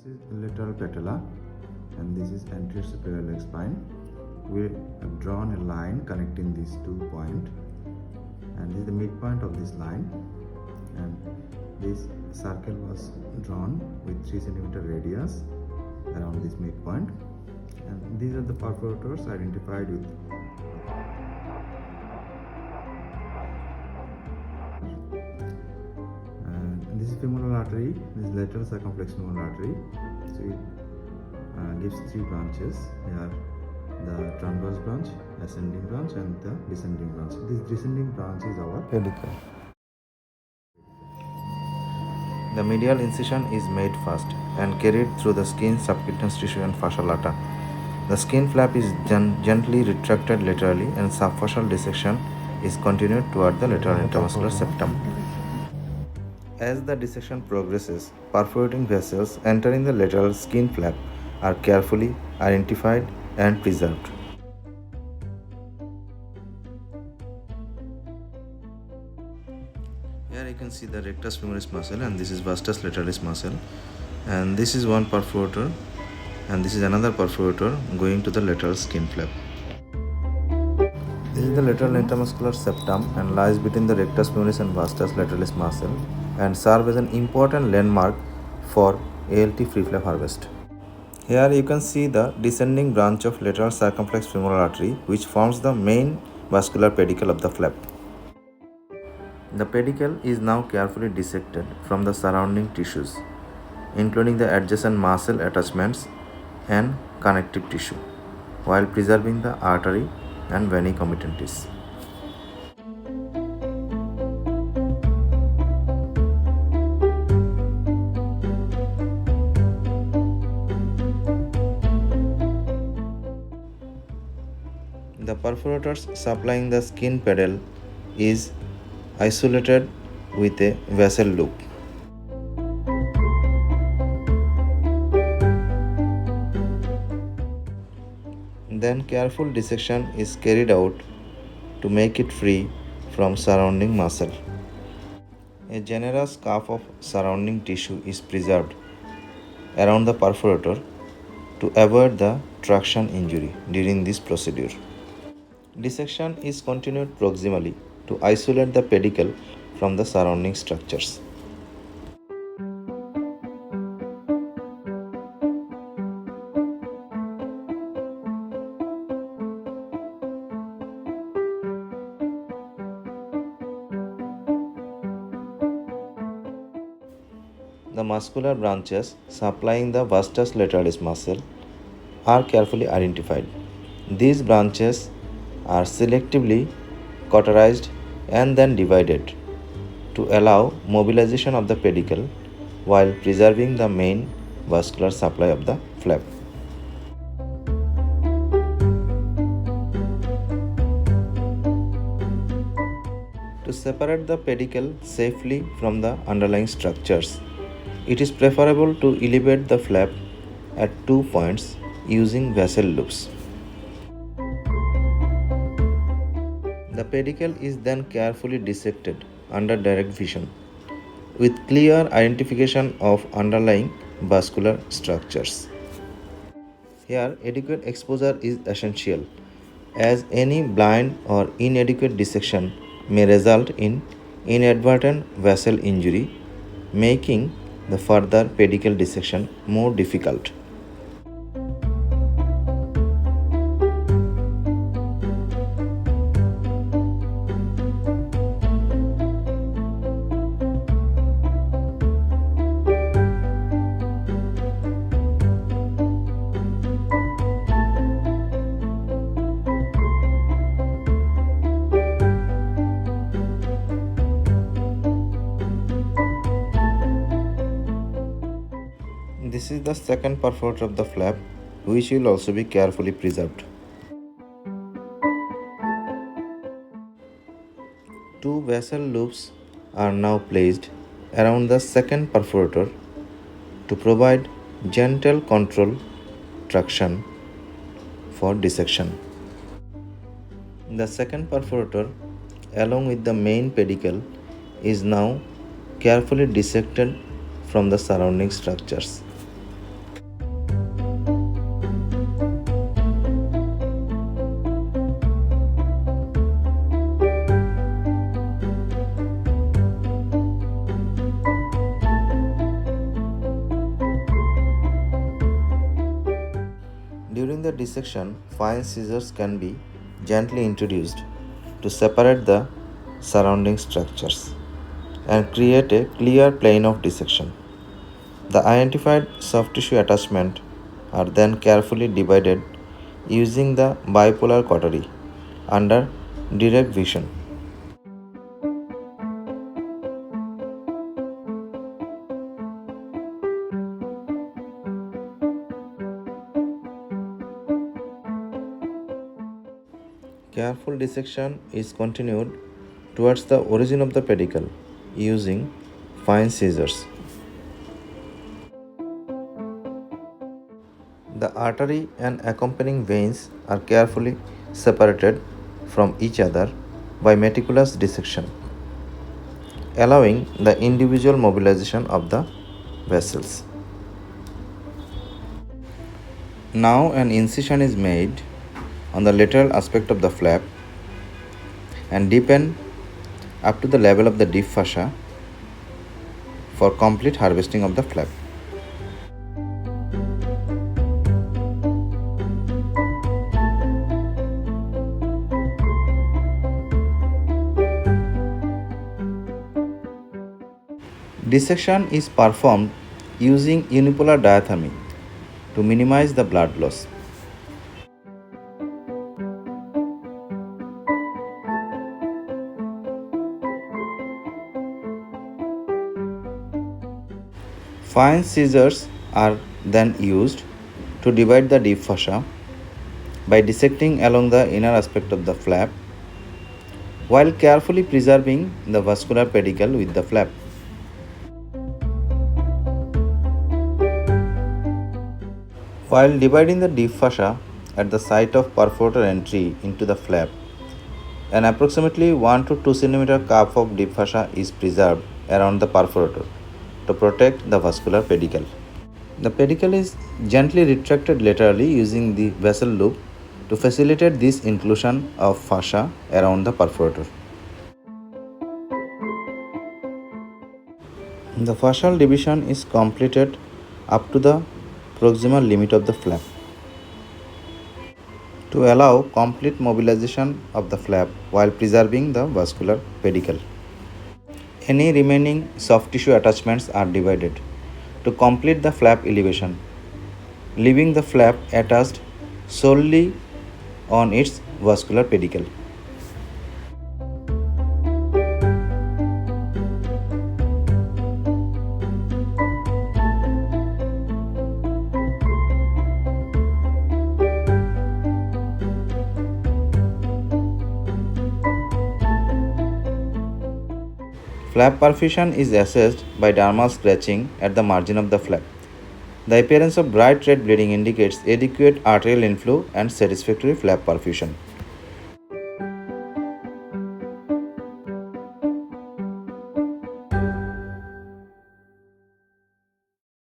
is lateral patella and this is anterior superior leg spine. We have drawn a line connecting these 2 points, and this is the midpoint of this line, and this circle was drawn with 3 cm radius around this midpoint, and these are the perforators identified with and this is femoral artery. This is lateral circumflex femoral artery. So it gives 3 branches here: the transverse branch, ascending branch, and the descending branch. This descending branch is our pedicle. The medial incision is made first and carried through the skin, subcutaneous tissue and fascia lata. The skin flap is gently retracted laterally and subfascial dissection is continued toward the lateral intramuscular septum. As the dissection progresses, perforating vessels entering the lateral skin flap are carefully identified and preserved. Here you can see the rectus femoris muscle, and this is vastus lateralis muscle, and this is one perforator and this is another perforator going to the lateral skin flap. This is the lateral intramuscular septum and lies between the rectus femoris and vastus lateralis muscle and serve as an important landmark for ALT free flap harvest. Here you can see the descending branch of lateral circumflex femoral artery, which forms the main vascular pedicle of the flap. The pedicle is now carefully dissected from the surrounding tissues, including the adjacent muscle attachments and connective tissue, while preserving the artery and venae committantes. The perforators supplying the skin pedal is isolated with a vessel loop. Then careful dissection is carried out to make it free from surrounding muscle. A generous cuff of surrounding tissue is preserved around the perforator to avoid the traction injury during this procedure. Dissection is continued proximally to isolate the pedicle from the surrounding structures. The muscular branches supplying the vastus lateralis muscle are carefully identified. These branches are selectively cauterized and then divided to allow mobilization of the pedicle while preserving the main vascular supply of the flap. To separate the pedicle safely from the underlying structures, it is preferable to elevate the flap at 2 points using vessel loops. The pedicle is then carefully dissected under direct vision with clear identification of underlying vascular structures. Here, adequate exposure is essential, as any blind or inadequate dissection may result in inadvertent vessel injury, making the further pedicle dissection more difficult. This is the second perforator of the flap, which will also be carefully preserved. 2 vessel loops are now placed around the second perforator to provide gentle control traction for dissection. The second perforator, along with the main pedicle, is now carefully dissected from the surrounding structures. dissection, fine scissors can be gently introduced to separate the surrounding structures and create a clear plane of dissection. The identified soft tissue attachments are then carefully divided using the bipolar cautery under direct vision. Careful dissection is continued towards the origin of the pedicle using fine scissors. The artery and accompanying veins are carefully separated from each other by meticulous dissection, allowing the individual mobilization of the vessels. Now an incision is made on the lateral aspect of the flap and deepen up to the level of the deep fascia for complete harvesting of the flap. Dissection is performed using unipolar diathermy to minimize the blood loss. Fine scissors are then used to divide the deep fascia by dissecting along the inner aspect of the flap while carefully preserving the vascular pedicle with the flap. While dividing the deep fascia at the site of perforator entry into the flap, an approximately 1 to 2 cm cup of deep fascia is preserved around the perforator to protect the vascular pedicle. The pedicle is gently retracted laterally using the vessel loop to facilitate this inclusion of fascia around the perforator. The fascial division is completed up to the proximal limit of the flap to allow complete mobilization of the flap while preserving the vascular pedicle. Any remaining soft tissue attachments are divided to complete the flap elevation, leaving the flap attached solely on its vascular pedicle. Flap perfusion is assessed by dermal scratching at the margin of the flap. The appearance of bright red bleeding indicates adequate arterial inflow and satisfactory flap perfusion.